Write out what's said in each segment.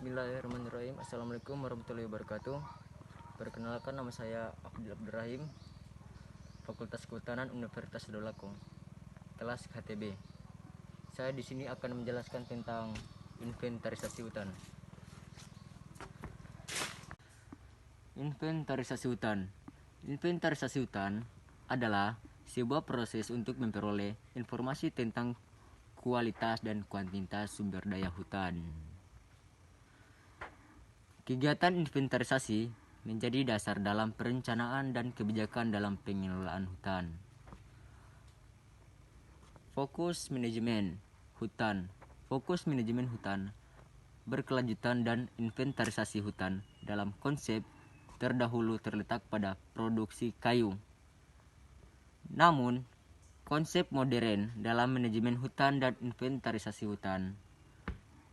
Bismillahirrahmanirrahim. Assalamualaikum warahmatullahi wabarakatuh. Perkenalkan, nama saya Abdul Abdurrahim, Fakultas Kehutanan Universitas Dolakung, kelas HTB. Saya di sini akan menjelaskan tentang inventarisasi hutan. Inventarisasi hutan. Inventarisasi hutan adalah sebuah proses untuk memperoleh informasi tentang kualitas dan kuantitas sumber daya hutan. Kegiatan inventarisasi menjadi dasar dalam perencanaan dan kebijakan dalam pengelolaan hutan. Fokus manajemen hutan. Fokus manajemen hutan berkelanjutan dan inventarisasi hutan dalam konsep terdahulu terletak pada produksi kayu. Namun, konsep modern dalam manajemen hutan dan inventarisasi hutan.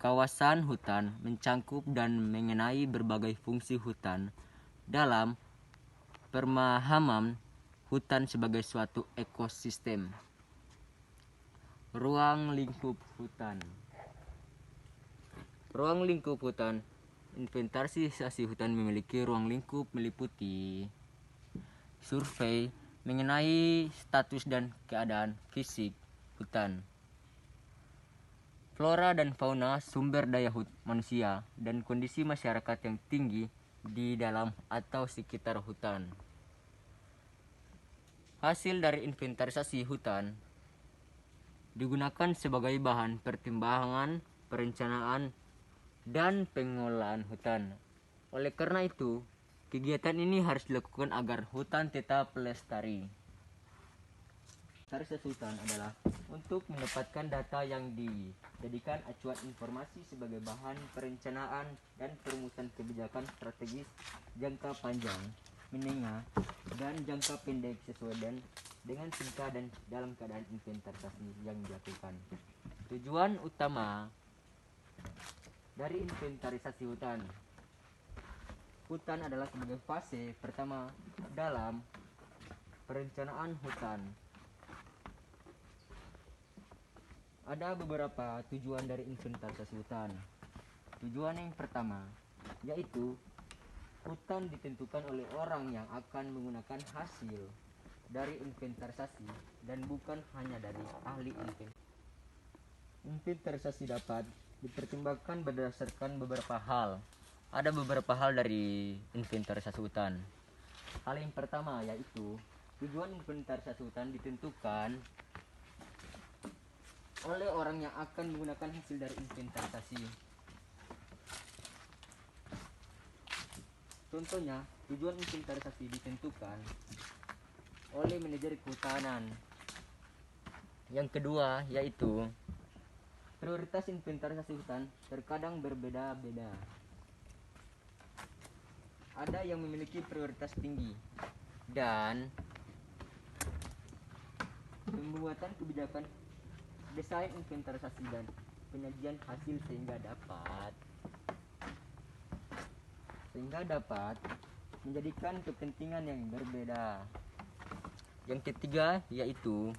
Kawasan hutan mencangkup dan mengenai berbagai fungsi hutan dalam pemahaman hutan sebagai suatu ekosistem. Ruang lingkup hutan. Ruang lingkup hutan. Inventarisasi hutan memiliki ruang lingkup meliputi survei mengenai status dan keadaan fisik hutan, flora dan fauna sumber daya manusia, dan kondisi masyarakat yang tinggi di dalam atau sekitar hutan. Hasil dari inventarisasi hutan digunakan sebagai bahan pertimbangan perencanaan dan pengelolaan hutan. Oleh karena itu, kegiatan ini harus dilakukan agar hutan tetap lestari. Inventarisasi hutan adalah untuk mendapatkan data yang dijadikan acuan informasi sebagai bahan perencanaan dan perumusan kebijakan strategis jangka panjang, menengah, dan jangka pendek sesuai dengan tingkah dan dalam keadaan inventarisasi yang dilakukan. Tujuan utama dari inventarisasi hutan. Hutan adalah sebagai fase pertama dalam perencanaan hutan. Ada beberapa tujuan dari inventarisasi hutan. Tujuan yang pertama yaitu hutan ditentukan oleh orang yang akan menggunakan hasil dari inventarisasi dan bukan hanya dari ahli inventarisasi. Inventarisasi dapat dipertimbangkan berdasarkan beberapa hal. Ada beberapa hal dari inventarisasi hutan. Hal yang pertama yaitu tujuan inventarisasi hutan ditentukan oleh orang yang akan menggunakan hasil dari inventarisasi. Contohnya, tujuan inventarisasi ditentukan oleh manajer kehutanan. Yang kedua yaitu prioritas inventarisasi hutan terkadang berbeda-beda. Ada yang memiliki prioritas tinggi dan pembuatan kebijakan desain inventarisasi dan penyajian hasil sehingga dapat menjadikan kepentingan yang berbeda. Yang ketiga yaitu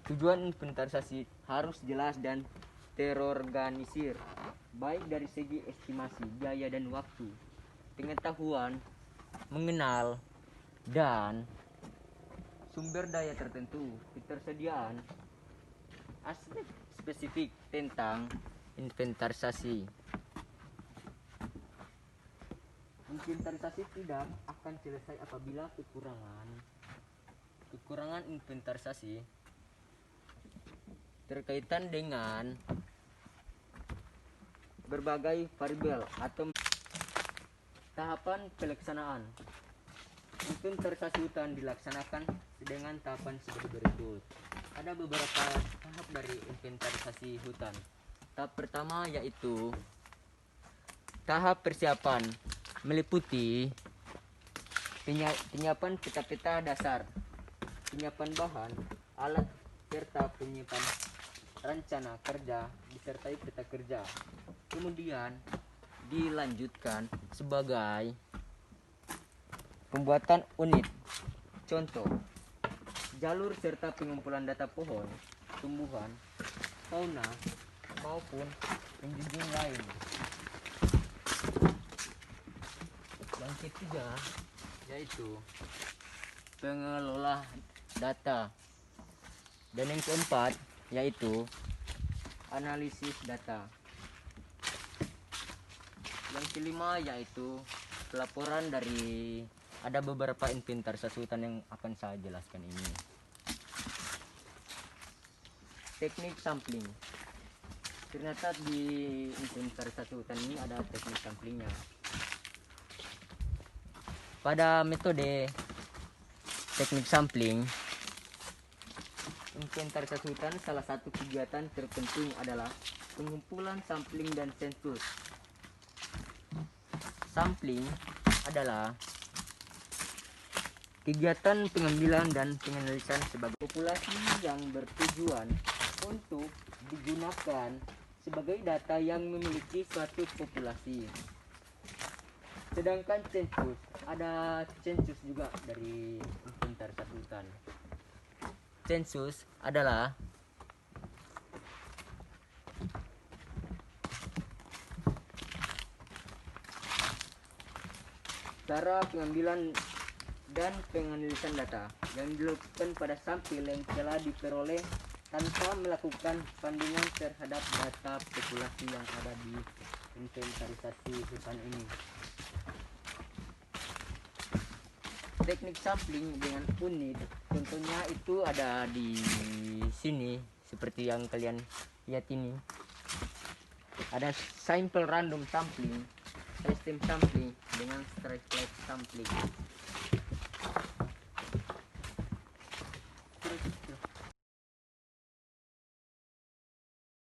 tujuan inventarisasi harus jelas dan terorganisir, baik dari segi estimasi biaya dan waktu, pengetahuan, mengenal, dan sumber daya tertentu, ketersediaan, aspek spesifik tentang inventarisasi. Inventarisasi tidak akan selesai apabila kekurangan inventarisasi terkaitan dengan berbagai variabel atau tahapan pelaksanaan. Inventarisasi hutan dilaksanakan dengan tahapan sebagai berikut. Ada beberapa tahap dari inventarisasi hutan. Tahap pertama yaitu tahap persiapan, meliputi penyiapan peta-peta dasar, penyiapan bahan, alat, serta penyiapan rencana kerja disertai peta kerja. Kemudian dilanjutkan sebagai pembuatan unit. Contoh, jalur serta pengumpulan data pohon, tumbuhan, fauna, maupun penjunjung lain. Yang ketiga yaitu pengelola data, dan yang keempat yaitu analisis data. Yang kelima yaitu pelaporan dari, ada beberapa inventarisasi hutan yang akan saya jelaskan ini. Teknik sampling. Ternyata di inventarisasi hutan ini ada teknik samplingnya. Pada metode teknik sampling inventarisasi hutan, salah satu kegiatan terpenting adalah pengumpulan sampling dan sensus. Sampling adalah kegiatan pengambilan dan penganalisan sebagai populasi yang bertujuan untuk digunakan sebagai data yang memiliki suatu populasi. Sedangkan sensus, ada sensus juga dari inventarisasi hutan. Sensus adalah cara pengambilan dan penganalisan data yang dilakukan pada sampel yang telah diperoleh tanpa melakukan bandingan terhadap data populasi yang ada di inventarisasi hutan ini. Teknik sampling dengan unit, contohnya itu ada di sini seperti yang kalian lihat ini. Ada sample random sampling, system sampling dengan stratified sampling.